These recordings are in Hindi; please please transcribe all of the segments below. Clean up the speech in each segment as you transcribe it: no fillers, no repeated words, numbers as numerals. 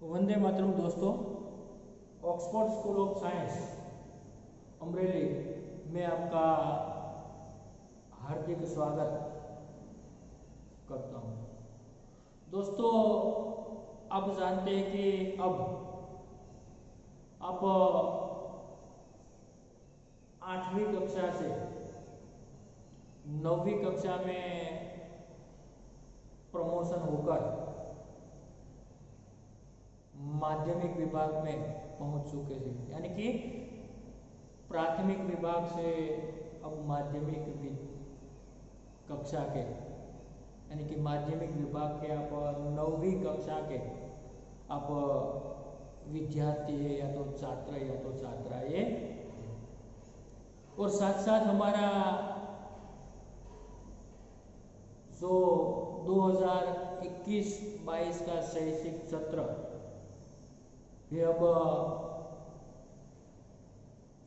वंदे मातरम दोस्तों। Oxford school of science Amreli में आपका हार्दिक स्वागत करता हूं। दोस्तों, आप जानते हैं कि अब आप 8वीं कक्षा से 9वीं कक्षा में प्रमोशन होकर माध्यमिक विभाग में पहुंच चुके थे, यानी कि प्राथमिक विभाग से अब माध्यमिक कक्षा के यानी कि माध्यमिक विभाग के आप 9वीं कक्षा के आप विद्यार्थी है या तो छात्र या तो छात्राएं, और साथ साथ हमारा जो 2021-22 का शैक्षिक सत्र ये अब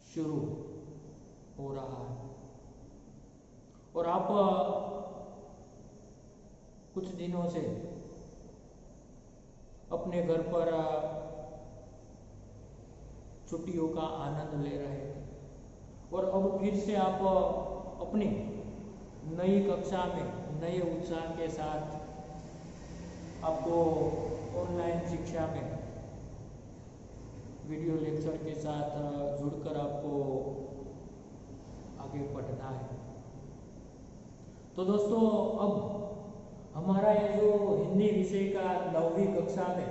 शुरू हो रहा है। और आप कुछ दिनों से अपने घर पर छुट्टियों का आनंद ले रहे थे, और अब फिर से आप अपनी नई कक्षा में नए उत्साह के साथ आपको ऑनलाइन शिक्षा में वीडियो लेक्चर के साथ जुड़कर आपको आगे बढ़ना है। तो दोस्तों, अब हमारा ये जो हिंदी विषय का 9वीं कक्षा में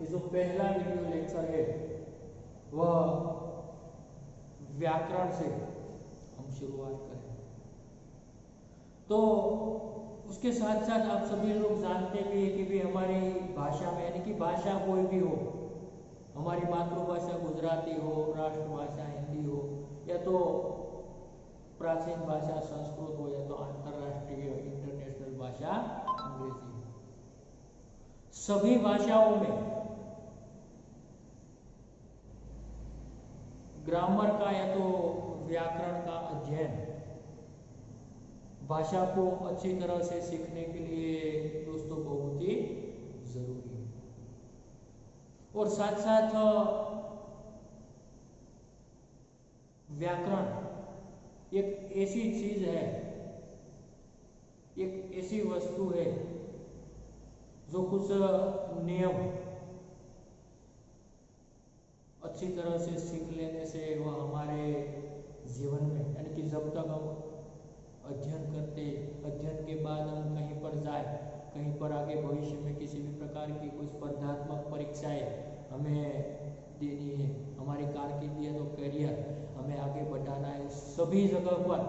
ये जो पहला वीडियो लेक्चर है वह व्याकरण से हम शुरुआत करें। तो उसके साथ साथ आप सभी लोग जानते भी हैं कि भी हमारी भाषा में, यानी कि भाषा कोई भी हो, हमारी मातृभाषा गुजराती हो, राष्ट्रभाषा हिंदी हो, या तो प्राचीन भाषा संस्कृत हो, या तो अंतर्राष्ट्रीय इंटरनेशनल भाषा अंग्रेजी हो, सभी भाषाओं में ग्रामर का या तो व्याकरण का अध्ययन भाषा को अच्छी तरह से सीखने के लिए दोस्तों बहुत ही जरूरी है। और साथ साथ व्याकरण एक ऐसी चीज है, एक ऐसी वस्तु है जो कुछ नियम अच्छी तरह से सीख लेने से वह हमारे जीवन में, यानी कि जब तक हम अध्ययन के बाद हम कहीं पर जाए, कहीं पर आगे भविष्य में किसी भी प्रकार की कोई स्पर्धात्मक परीक्षाएं हमें देनी है, हमारी कारकिर्दी तो करियर हमें आगे बढ़ाना है, सभी जगह पर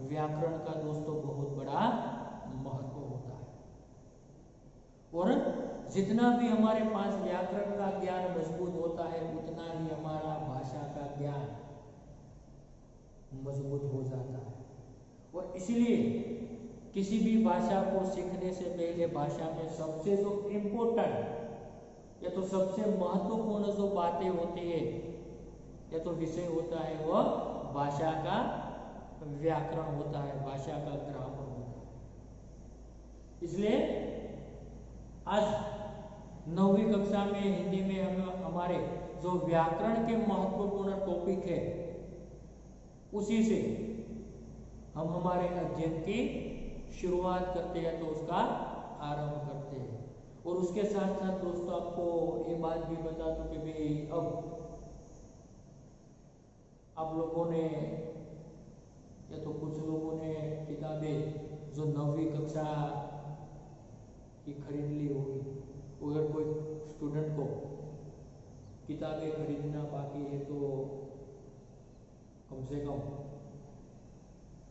व्याकरण का दोस्तों बहुत बड़ा महत्व होता है। और जितना भी हमारे पास व्याकरण का ज्ञान मजबूत होता है उतना ही हमारा भाषा का ज्ञान मजबूत हो जाता है। और इसलिए किसी भी भाषा को सीखने से पहले भाषा में सबसे जो इम्पोर्टेंट या तो सबसे महत्वपूर्ण जो बातें होती है या तो विषय होता है वह भाषा का व्याकरण होता है, भाषा का ग्रामर होता है। इसलिए आज 9वीं कक्षा में हिंदी में हम हमारे जो व्याकरण के महत्वपूर्ण टॉपिक है उसी से हम हमारे अध्ययन की शुरुआत करते हैं, तो उसका आरंभ करते हैं। और उसके साथ साथ दोस्तों आपको ये बात भी बता दूं कि भाई अब आप लोगों ने या तो कुछ लोगों ने किताबें जो 9वीं कक्षा की खरीद ली होगी, अगर कोई स्टूडेंट को किताबें खरीदना बाकी है तो कम से कम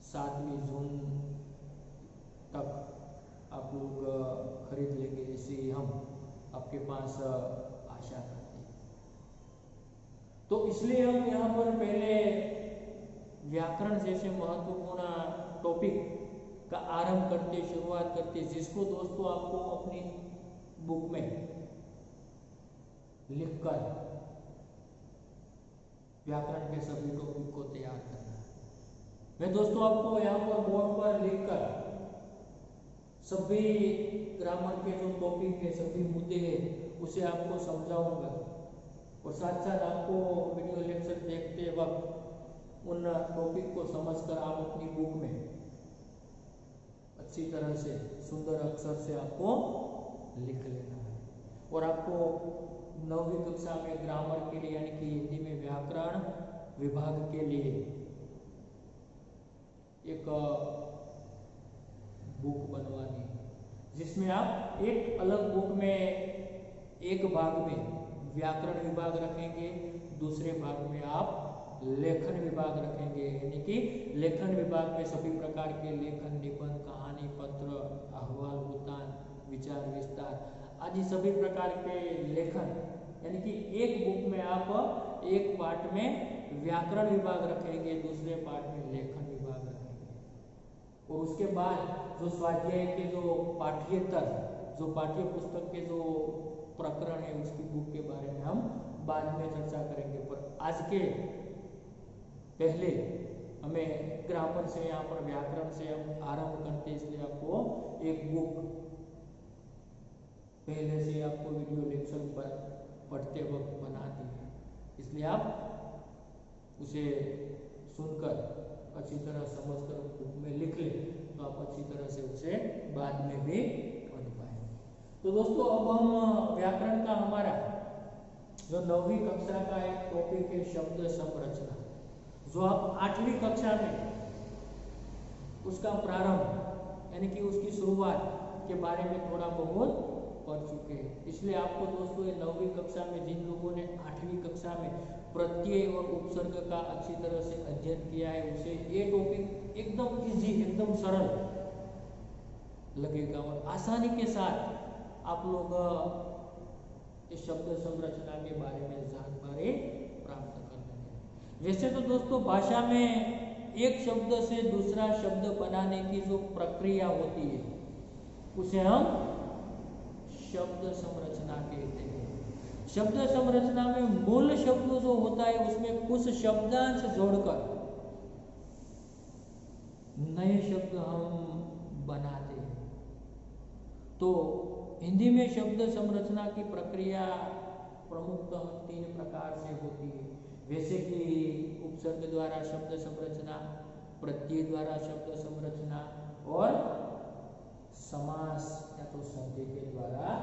7वीं जून तक आप लोग खरीद लेंगे, ऐसी हम आपके पास आशा करते हैं। तो इसलिए हम यहाँ पर पहले व्याकरण जैसे महत्वपूर्ण टॉपिक का आरंभ करते, शुरुआत करते, जिसको दोस्तों आपको अपनी बुक में लिखकर व्याकरण के सभी टॉपिक को तैयार करना है। मैं दोस्तों आपको यहाँ पर बोर्ड पर लिखकर सभी ग्रामर के जो टॉपिक है, सभी मुद्दे हैं, उसे आपको समझाऊंगा, और साथ साथ आपको वीडियो लेक्चर देखते वक्त उन टॉपिक को समझकर आप अपनी बुक में अच्छी तरह से सुंदर अक्षर से आपको लिख लेना है। और आपको 9वीं कक्षा में ग्रामर के लिए यानी कि हिंदी में व्याकरण विभाग के लिए एक बुक बनवानी, जिसमें आप एक अलग बुक में एक भाग में व्याकरण विभाग रखेंगे, दूसरे भाग में आप लेखन विभाग रखेंगे, यानी कि लेखन विभाग में सभी प्रकार के लेखन, निबंध, कहानी, पत्र, अहवाल, वृत्तांत, विचार विस्तार आदि सभी प्रकार के लेखन, यानी कि एक बुक में आप एक पार्ट में व्याकरण विभाग रखेंगे, दूसरे पार्ट में लेखन विभाग रखेंगे। और उसके बाद जो स्वाध्याय के जो पाठ्येतर, जो पाठ्य पुस्तक के जो प्रकरण है उसकी बुक के बारे में हम बाद में चर्चा करेंगे। पर आज के पहले हमें ग्रामर से, यहाँ पर व्याकरण से हम आरंभ करते हैं, इसलिए आपको एक बुक पहले से आपको वीडियो लेक्चर पर पढ़ते वक्त बना दी है, इसलिए आप उसे सुनकर अच्छी तरह समझकर बुक में लिख लें तो आप अच्छी तरह से उसे बाद में भी पढ़ पाएंगे। तो दोस्तों अब हम व्याकरण का हमारा जो 9वीं कक्षा का एक टॉपिक है शब्द संरचना, जो आप 8वीं कक्षा में उसका प्रारंभ यानी कि उसकी शुरुआत के बारे में थोड़ा बहुत पढ़ चुके हैं। इसलिए आपको दोस्तों ये 9वीं कक्षा में जिन लोगों ने 8वीं कक्षा में प्रत्यय और उपसर्ग का अच्छी तरह से अध्ययन किया है, उसे ये टॉपिक एकदम इजी, एकदम सरल लगेगा और आसानी के साथ आप लोग इस शब्द संरचना के बारे में जानकारी प्राप्त कर लेंगे। वैसे तो दोस्तों भाषा में एक शब्द से दूसरा शब्द बनाने की जो प्रक्रिया होती है उसे हम शब्द संरचना कहते हैं। शब्द संरचना में मूल शब्द जो होता है उसमें कुछ शब्दांश जोड़कर नए शब्द हम बनाते हैं। तो हिंदी में शब्द संरचना की प्रक्रिया प्रमुखतः 3 प्रकार से होती है, जैसे कि उपसर्ग द्वारा शब्द संरचना, प्रत्यय द्वारा शब्द संरचना और समास या तो संधि के द्वारा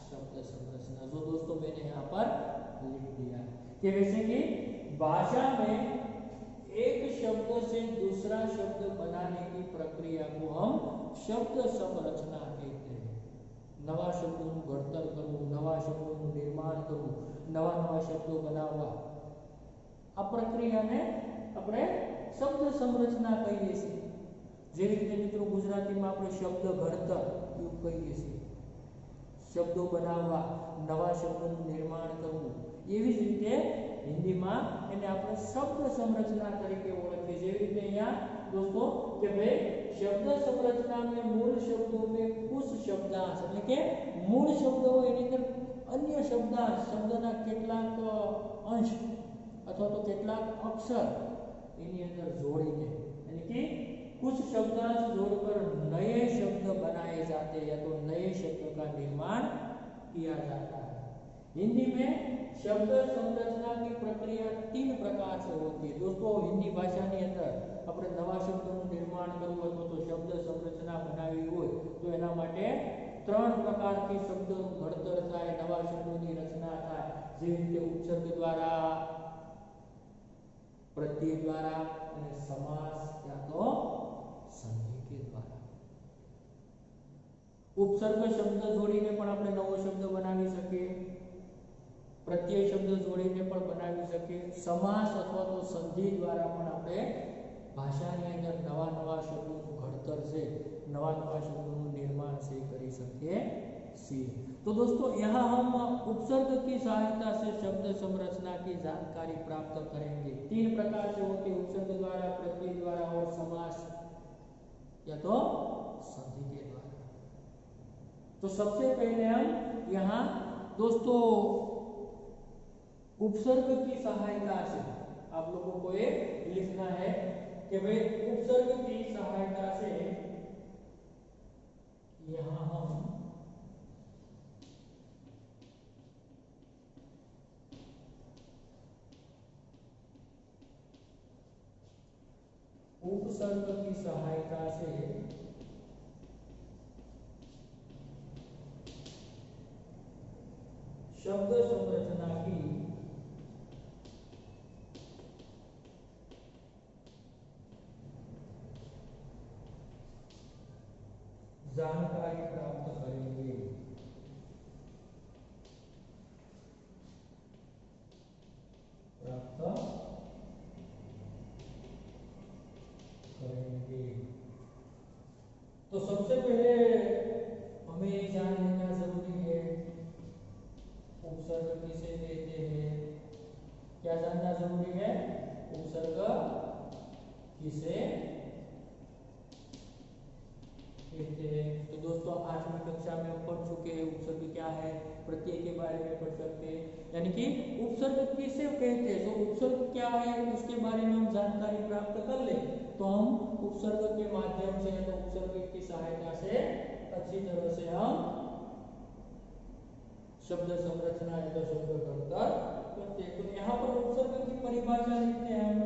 शब्द संरचना, जो दोस्तों मैंने यहाँ पर लिख दिया कि वैसे कि भाषा में एक शब्द से दूसरा शब्द बनाने की प्रक्रिया को हम शब्द संरचना कहते हैं। नवा शब्दों घड़तर करવું, नवा शब्दों निर्माण करવું, नवा नवा शब्दों बनावा, આ પ્રક્રિયાને આપણે શબ્દ સંરચના કહીએ છીએ। જે રીતે મિત્રો ગુજરાતીમાં આપણે શબ્દ ઘડતર એવું કહીએ છીએ, શબ્દો બનાવવા, નવા શબ્દોનું निर्माण કરવું, એવી જ રીતે हिंदीમાં એને આપણે શબ્દ સંરચના તરીકે ઓળખીએ। જેવી રીતે અહીંયા दोस्तों કે ભાई शब्द संरचना में मूल शब्दों में कुछ शब्दांश એટલે કે મૂળ શબ્દો એની અંદર અન્ય શબ્દાંશ, શબ્દના કેટલાક અંશ अथवा तो કેટલાક અક્ષર એની અંદર જોડીને यानी कि कुछ शब्दांश जोड़कर नए शब्द बनाए जाते हैं या तो नए शब्दों का निर्माण किया जाता है। हिंदी में शब्द संरचना की प्रक्रिया 3 प्रकार से होती है। दोस्तों हिंदी भाषा ની અંદર આપણે નવા શબ્દોનું निर्माण કરવું હોય તો શબ્દ સંરચના બનાવવી હોય તો એના માટે 3 પ્રકારથી શબ્દોનું ઘડતર થાય, નવા શબ્દોની રચના થાય, જે રીતે ઉપસર્ગ द्वारा, प्रत्यय द्वारा અને समास या तो संधि के द्वारा। उपसर्ग शब्द जोड़ीने पण આપણે નવો શબ્દ બનાવી શકીએ, प्रत्यय शब्द जोड़ीने पण બનાવી શકીએ, समास अथवा तो संधि द्वारा पण આપણે ભાષાની અંદર નવા નવા શબ્દોનું ઘડતર છે, નવા નવા શબ્દોનું निर्माण से કરી શકીએ છીએ। तो दोस्तों यहाँ हम उपसर्ग की सहायता से शब्द संरचना की जानकारी प्राप्त करेंगे। 3 प्रकार से होते हैं, उपसर्ग द्वारा, प्रत्यय द्वारा और समास या तो संधि के द्वारा। तो सबसे पहले हम यहाँ दोस्तों उपसर्ग की सहायता से आप लोगों को ये लिखना है कि भाई उपसर्ग की सहायता से यहाँ हम उपसर्ग की सहायता से शब्द संरचना की जानकारी प्राप्त करेंगे। तो सबसे पहले हमें ये जान लेना जरूरी है उपसर्ग किसे कहते हैं। क्या जानना जरूरी है? उपसर्ग किसे कहते हैं। तो दोस्तों आठवीं कक्षा में हम पढ़ चुके हैं उपसर्ग क्या है, प्रत्यय के बारे में पढ़ सकते हैं, यानी कि उपसर्ग किसे कहते हैं। तो उपसर्ग क्या है उसके बारे में हम जानकारी प्राप्त कर ले तो हम उपसर्ग के माध्यम से तो उपसर्ग की सहायता से अच्छी तरह से हम शब्द संरचना या तो शब्द घड़तर करते हैं। तो यहाँ पर उपसर्ग की परिभाषा लिखते हैं हम।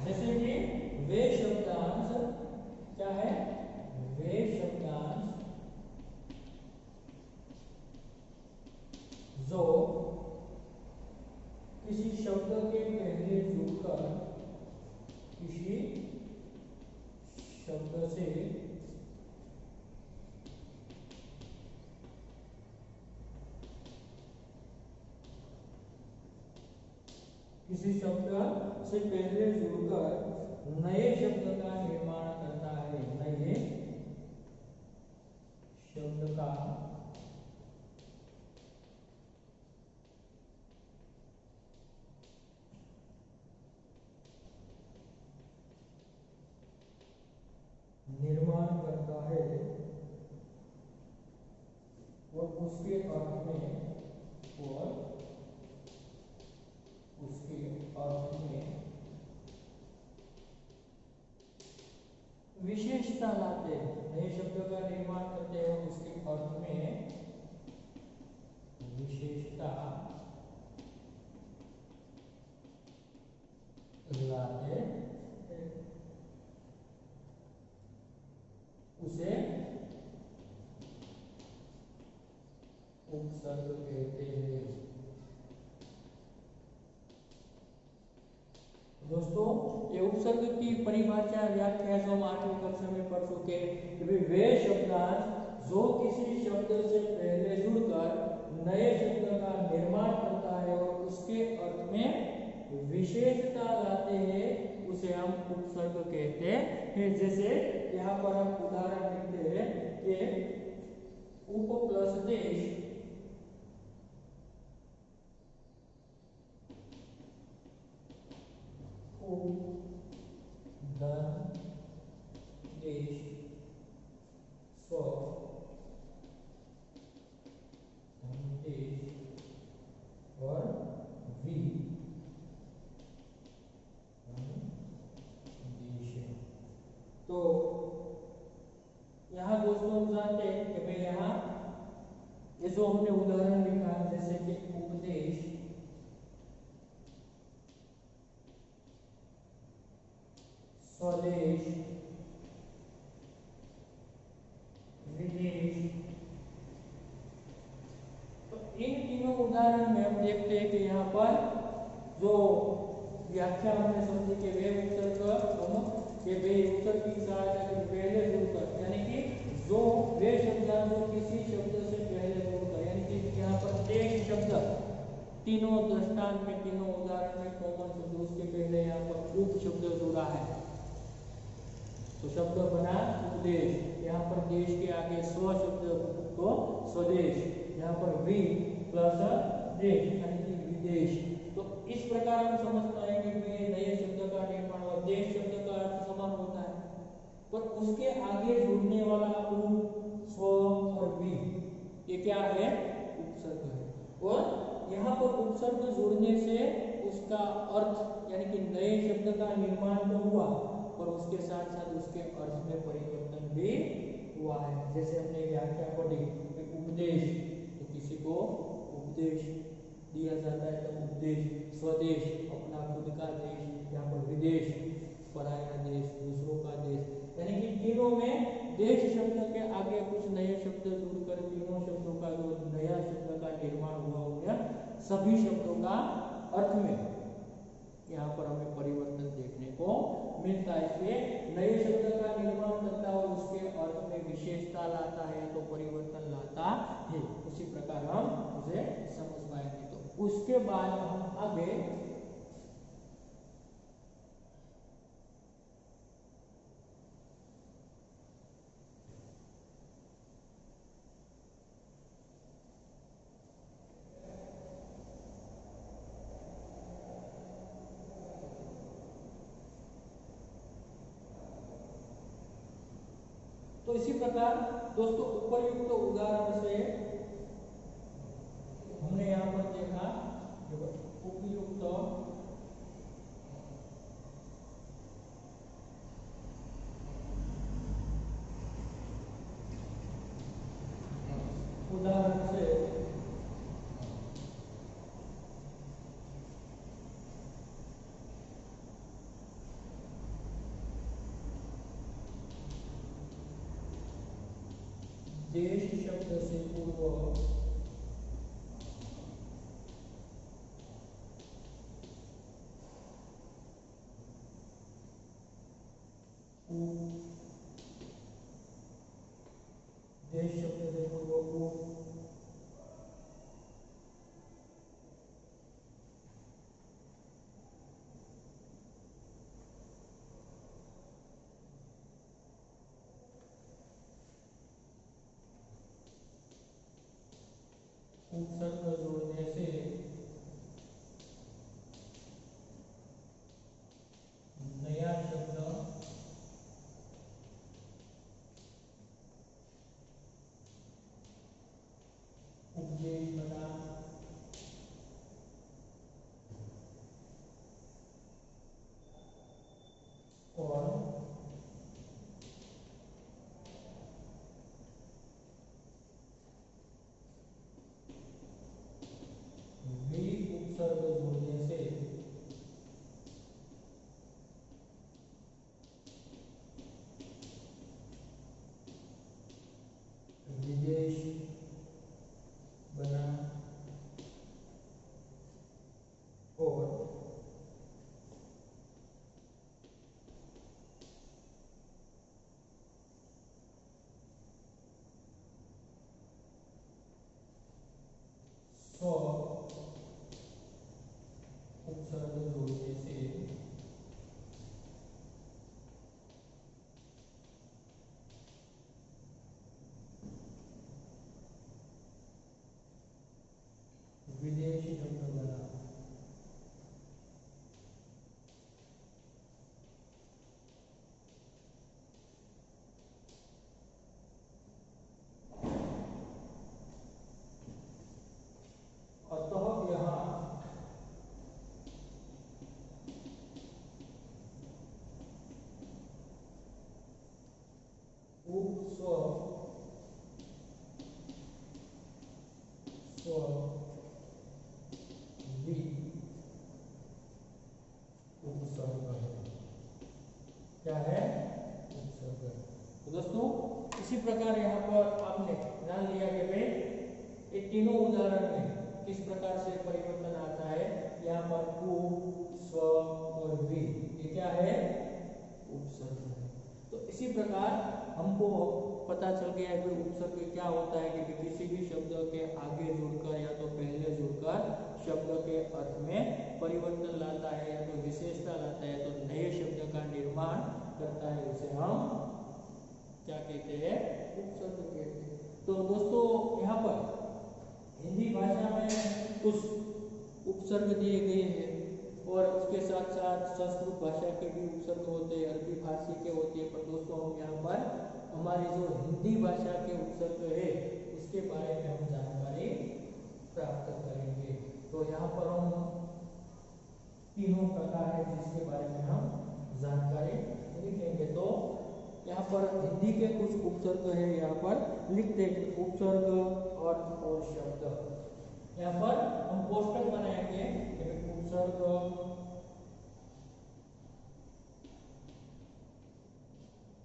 जैसे कि वे शब्दांश क्या है, वे शब्दांश जो किसी शब्द के पहले जुड़कर किसी शब्द से पहले जुड़कर नए शब्द का निर्माण करता है, नए शब्द का निर्माण करता है और उसके अर्थ में विशेषता लाते हैं। नए शब्द का निर्माण करते हैं उसके अर्थ में विशेषता लाते हैं, उसे उपसर्ग कहते हैं। दोस्तों ये उपसर्ग की परिभाषा व्याख्या जो हम आठवीं कक्षा में पढ़ चुके हैं कि वे शब्दांश जो किसी शब्द से पहले जुड़कर नए शब्द का निर्माण करता है और उसके अर्थ में विशेषता लाते हैं उसे हम उपसर्ग कहते हैं। जैसे यहाँ पर हम उदाहरण लिखते हैं कि उप प्लस देश धन देश स्व देश और वी देश। तो यहाँ दोस्तों हम जानते हैं कि भाई यहाँ ये जो हमने उदाहरण लिखा जैसे कि उपदेश, स्वदेश, विदेश, तो इन तीनों उदाहरण में हम देखते हैं कि यहाँ पर जो व्याख्या हमने समझी कि वे उपसर्ग के वे उपसर्ग की सहायता से पहले जुड़कर यानी कि जो वे शब्द जो किसी शब्द से पहले जुड़कर यानी कि यहाँ पर एक शब्द तीनों दृष्टांत में तीनों उदाहरण में कॉमन शब्द उसके पहले यहाँ पर उप शब्द जुड़ा है तो शब्द बना उपदेश। यहाँ पर देश के आगे स्व शब्द तो स्वदेश, यहाँ पर वी प्लस देश यानी कि विदेश। तो इस प्रकार हम समझ पाएंगे कि नए शब्द का निर्माण और देश शब्द का अर्थ समान होता है पर उसके आगे जुड़ने वाला उ, स्व और वी ये क्या है, उपसर्ग है। और यहाँ पर उपसर्ग जुड़ने से उसका अर्थ यानी कि नए शब्द का निर्माण तो हुआ और उसके साथ साथ उसके अर्थ में परिवर्तन भी हुआ है। जैसे हमने व्याख्या पढ़ी उपदेश तो किसी को उपदेश दिया जाता है तब उपदेश, स्वदेश अपना खुद का देश, यहाँ पर विदेश पराया देश, दूसरों का देश, यानी कि तीनों में देश शब्द के आगे कुछ नए शब्द जोड़कर तीनों शब्दों का जो नया शब्द का निर्माण हुआ हो गया, सभी शब्दों का अर्थ में यहाँ पर हमें परिवर्तन देखने को मिलता है। इसलिए नए शब्द का निर्माण करता है और उसके अर्थ में विशेषता लाता है तो परिवर्तन लाता है। उसी प्रकार हम उसे समझ पाएंगे। तो उसके बाद हम आगे तो इसी प्रकार दोस्तों उपयुक्त उदाहरण से हमने यहाँ पर देखा उपयुक्त उदाहरण से देश शब्द से पूर्व देश शब्द से पूर्व उपसर्ग जोड़ने से नया शब्द उपदेश बना और उपसर्ग जोड़ने से विदेश बना और स्व उपसर्ग जोड़ने से विदेशी शब्द बना। अतः यहाँ स्व वि उपसर्ग है। क्या है? उपसर्ग। तो दोस्तों इसी प्रकार यहाँ पर आपने ध्यान लिया कि भाई ये तीनों उदाहरण में किस प्रकार से परिवर्तन आता है। यहाँ पर उ, स्व और वि, ये क्या है? उपसर्ग है। तो इसी प्रकार हमको पता चल गया है कि उपसर्ग क्या होता है कि किसी भी शब्द के आगे जुड़कर या तो पहले जुड़कर शब्द के अर्थ में परिवर्तन लाता है या तो विशेषता लाता है, तो नए शब्द का निर्माण करता है, उसे हम क्या कहते हैं? उपसर्ग कहते हैं। तो दोस्तों यहाँ पर हिंदी भाषा में कुछ उपसर्ग दिए गए हैं और उसके साथ साथ संस्कृत भाषा के भी उपसर्ग होते हैं, अरबी फारसी के होते हैं। पर दोस्तों हम यहाँ पर हमारी जो हिंदी भाषा के उपसर्ग है उसके बारे में हम जानकारी प्राप्त करेंगे। तो यहाँ पर हम तीनों प्रकार है जिसके बारे में हम जानकारी लिखेंगे। तो यहाँ पर हिंदी के कुछ उपसर्ग है, यहाँ पर लिख देंगे। उपसर्ग, अर्थ और शब्द। यहाँ पर हम कोष्टक बनाएंगे, उपसर्ग,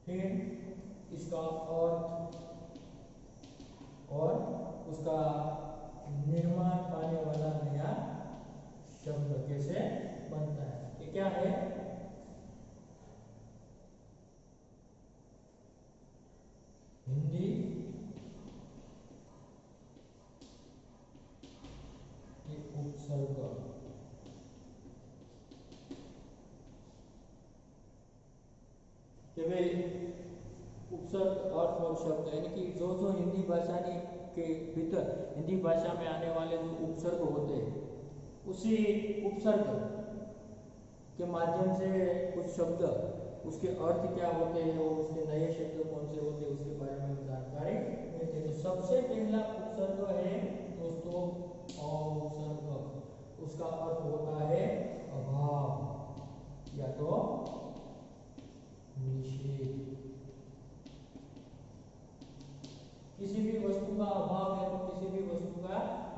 फिर इसका अर्थ और उसका निर्माण पाने वाला नया शब्द कैसे बनता है। ये क्या है? हिंदी के उपसर्ग, कि भाई उपसर्ग, अर्थ और शब्द, यानी कि जो जो हिंदी भाषा के भीतर हिंदी भाषा में आने वाले जो उपसर्ग होते हैं, उसी उपसर्ग के माध्यम से कुछ शब्द, उसके अर्थ क्या होते हैं और उसके नए शब्द कौन से होते हैं, उसके बारे में हम जानकारी लेते हैं। तो सबसे पहला उपसर्ग है दोस्तों अउपसर्ग। उसका अर्थ होता है अभाव या तो निषेध। किसी भी वस्तु का अभाव है तो किसी भी वस्तु का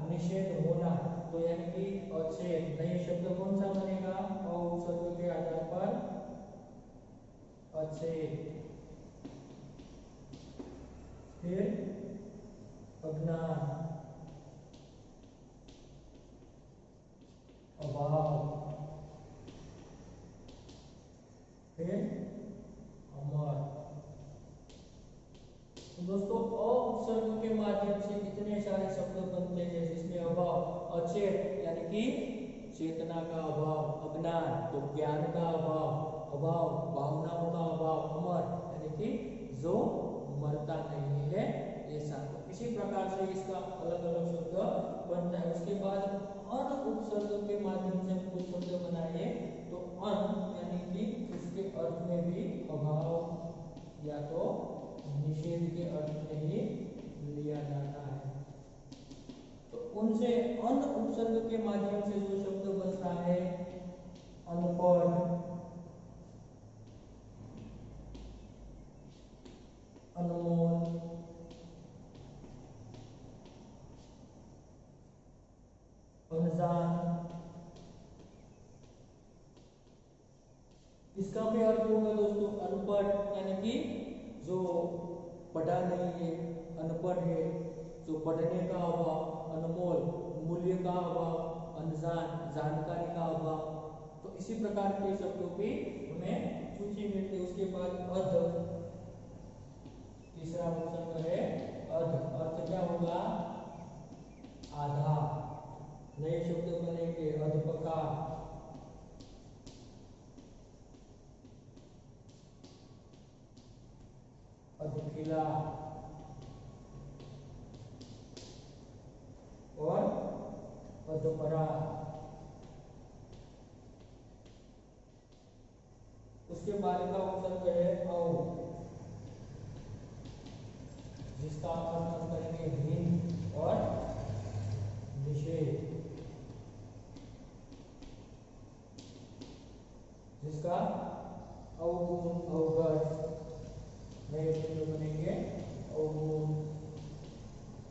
निषेध होना, तो यानी कि अच्छे नए शब्द कौन सा बनेगा? अउपसर्ग के आधार पर अच्छे, फिर अज्ञान, अभाव, फिर अमर। तो दोस्तों अउपसर्ग के माध्यम से कितने सारे शब्द बनते हैं, जिसमें अभाव, अचेत यानी कि चेतना का अभाव, अज्ञान तो ज्ञान का अभाव, अभाव भावनाओं का अभाव, अमर यानी कि जो मरता नहीं है ऐसा। तो इसी प्रकार से इसका अलग अलग शब्द बनता है। उसके बाद अन उपसर्ग के माध्यम से हम कुछ शब्द बनाए, तो अन यानी कि उसके अर्थ में भी अभाव या तो निषेध के अर्थ में ही लिया जाता है। तो उनसे अन उपसर्ग के माध्यम से जो शब्द बनता है, अनपढ़, अनमोल, अनजान, इसका भी अर्थ होगा दोस्तों अनपढ़ यानी कि जो पढ़ा नहीं है, अनपढ़ है, जो पढ़ने का अभाव, अनमोल मूल्य का अभाव, अनजान जानकारी का अभाव। तो इसी प्रकार के शब्दों की हमें सूची मिलती है। उसके बाद अध, तीसरा उपसर्ग है अध। अर्थ क्या होगा? आधा। नए शब्द बनेंगे अधपका, अधखिला और अधपरा। उसके बाद का उपसर्ग है औ, जिसका अर्थ हम करेंगे हीन और निषेध, जिसका अवगुण, अवगत नए शब्द बनेंगे अवगुण,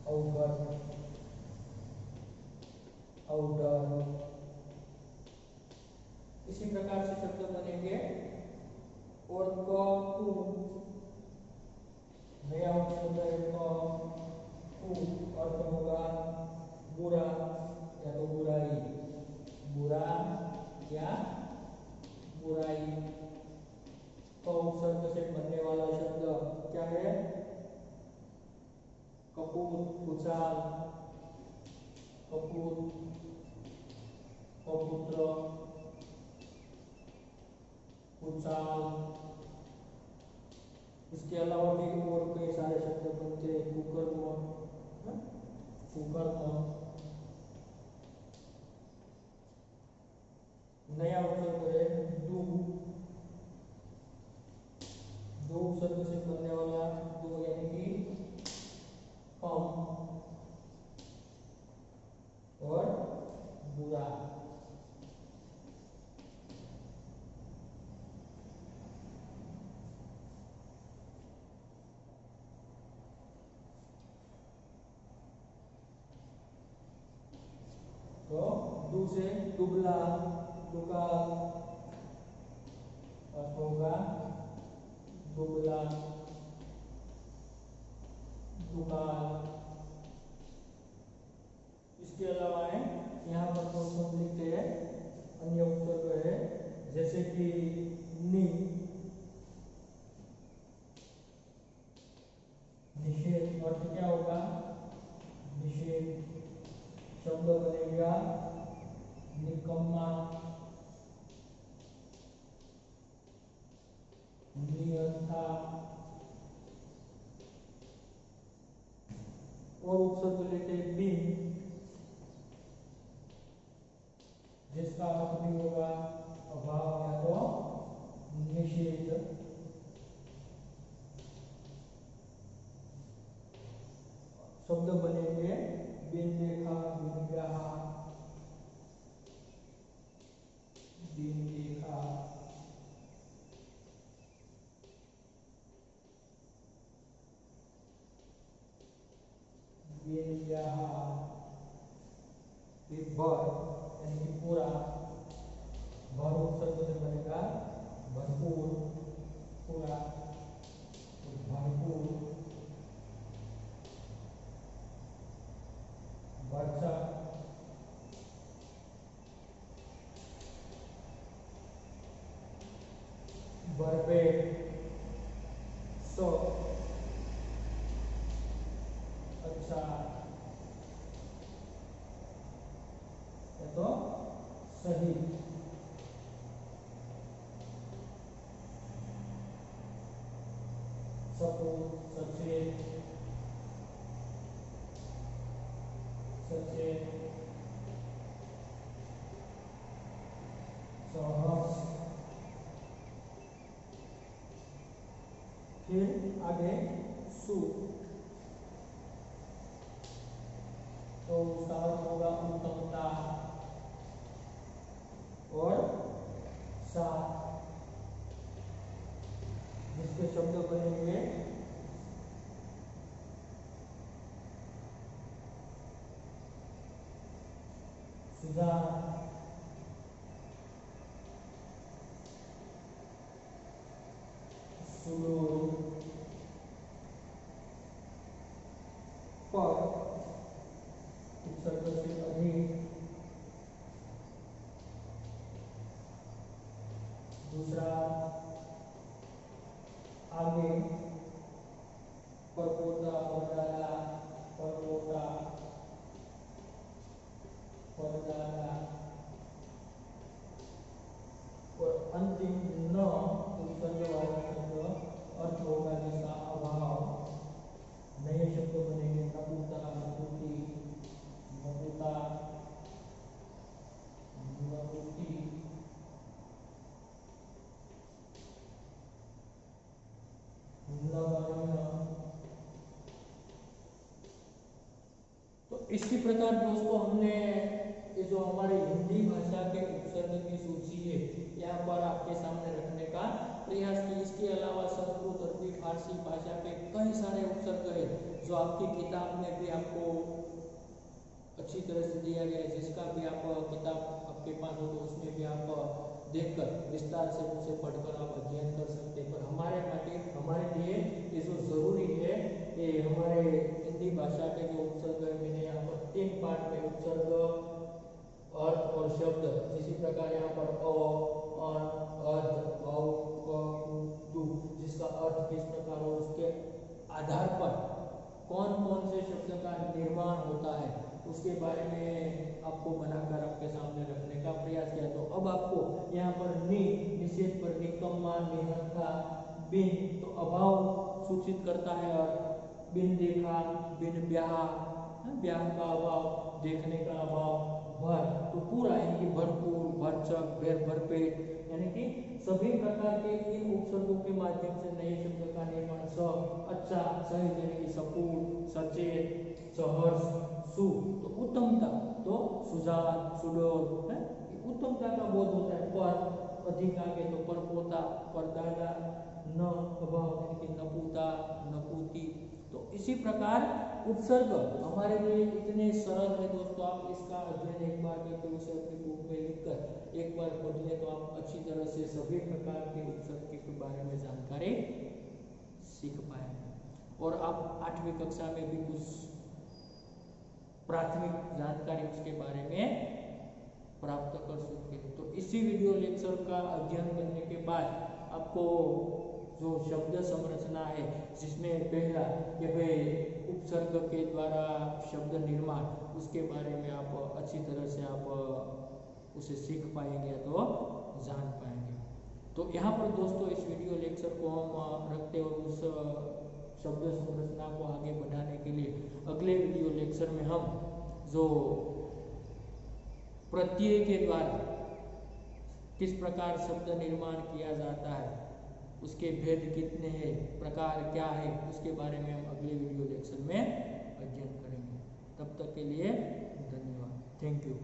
अवगत, अवडर। इसी प्रकार से शब्द बनेंगे। और कु, नया उपसर्ग है कु, अर्थ होगा बुरा या तो बुराई, बुरा या बुराई। तो उपसर्ग से बनने वाला शब्द क्या है? कपूत, कुचाल, कपूत, कपुत्र, कुचाल। इसके अलावा भी और कई सारे शब्द बनते हैं, कुकर्म, कुकर्म। नया उपसर्ग है दू, दो उपसर्ग से बनने वाला दो यानी कि कम और बुरा। दू से दुबला, दुकाल, अर्थ होगा दुबला, दुकाल। इसके अलावा है यहाँ पर दोस्तों हम लिखते हैं अन्य उपसर्ग है, जैसे कि नि, निषेध। अर्थ क्या होगा? निषेध। शब्द बनेगा निकम्मा, नियंता। और उपसर्ग लेते हैं बिन, जिसका अर्थ भी होगा अभाव या तो निषेध। शब्द बनेंगे बिन देखा, बिन ब्याहा, बिन देखा, बिन ब्याहा। फिर भर यानी कि पूरा, भर उपसर्ग से बनेगा भरपूर, पूरा, भरपूर। भरसक, भरपेट, सो, अच्छा, ये तो सही। सपूत, सचेत, सचेत, सहर्ष। फिर आगे सु, तो उसका अर्थ होगा उत्तमता और साथ, जिसके शब्द बनेंगे सुजान, सुडोल, पर, उपसर्ग से अधिक। दूसरा आगे परपोता, परदादा, परपोता, परदादा। और अंतिम न उपसर्ग वाला शब्द अर्थ होगा जिसका अभाव। नए शब्द बनेंगे नपुता, नपुती, नपुता, नपुती, नगण्य। तो इसी प्रकार दोस्तों हमने ये जो हमारी हिंदी भाषा के उपसर्ग की सूची है यहाँ पर आपके सामने रखने का प्रयास की। इसके अलावा संस्कृत, अरबी, फारसी भाषा के कई सारे उपसर्ग है जो आपकी किताब में भी आपको अच्छी तरह से दिया गया है। जिसका भी आप किताब आपके पास हो तो उसमें भी आप देखकर विस्तार से उसे पढ़कर आप अध्ययन कर सकते हैं। पर हमारे लिए ये जो जरूरी है ये हमारे हिंदी भाषा के जो उपसर्ग है, मैंने यहाँ पर 3 पार्ट में उपसर्ग, अर्थ और शब्द, इसी प्रकार यहाँ पर अ, अन, अर्थ, भाव, क, दु, जिसका अर्थ किस प्रकार हो उसके आधार पर कौन कौन से शब्द का निर्माण होता है उसके बारे में आपको बनाकर आपके सामने रखने का प्रयास किया। तो अब आपको यहाँ पर निषेध पर निकम्मा, निहंता, बिन तो अभाव सूचित करता है, और बिन देखा, बिन ब्याह, ब्याह का अभाव, देखने का अभाव, भर तो पूरा यानी कि भरपूर, भरचक, भरपेट, यानी कि सभी प्रकार के इन उपसर्गों के माध्यम से नए शब्द का निर्माण। स, अच्छा, सही, यानी कि सपूत, सचेत, सहर्ष, सु तो उत्तमता, तो सुजान, सुडोल है, उत्तमता का बोध होता है। पर अधिक आगे तो परपोता, परदादा, न अभाव यानी कि नपुता, नपुती, तो इसी प्रकार उपसर्ग हमारे लिए इतने सरल है दोस्तों, आप इसका अध्ययन एक बार करके उसे अपनी बुक में लिखकर एक बार पढ़ लें तो आप अच्छी तरह से सभी प्रकार के उपसर्ग के बारे में जानकारी सीख पाएंगे और आप 8वीं कक्षा में भी कुछ प्राथमिक जानकारी उसके बारे में प्राप्त कर सकते हैं। तो इसी वीडियो लेक्चर का अध्ययन करने के बाद आपको जो शब्द संरचना है, जिसमें पहला कि भाई उपसर्ग के द्वारा शब्द निर्माण, उसके बारे में आप अच्छी तरह से आप उसे सीख पाएंगे तो जान पाएंगे। तो यहाँ पर दोस्तों इस वीडियो लेक्चर को हम रखते और उस शब्द संरचना को आगे बढ़ाने के लिए अगले वीडियो लेक्चर में हम जो प्रत्यय के द्वारा किस प्रकार शब्द निर्माण किया जाता है, उसके भेद कितने हैं, प्रकार क्या है, उसके बारे में हम अगले वीडियो लेक्चर में अध्ययन करेंगे। तब तक के लिए धन्यवाद। Thank you.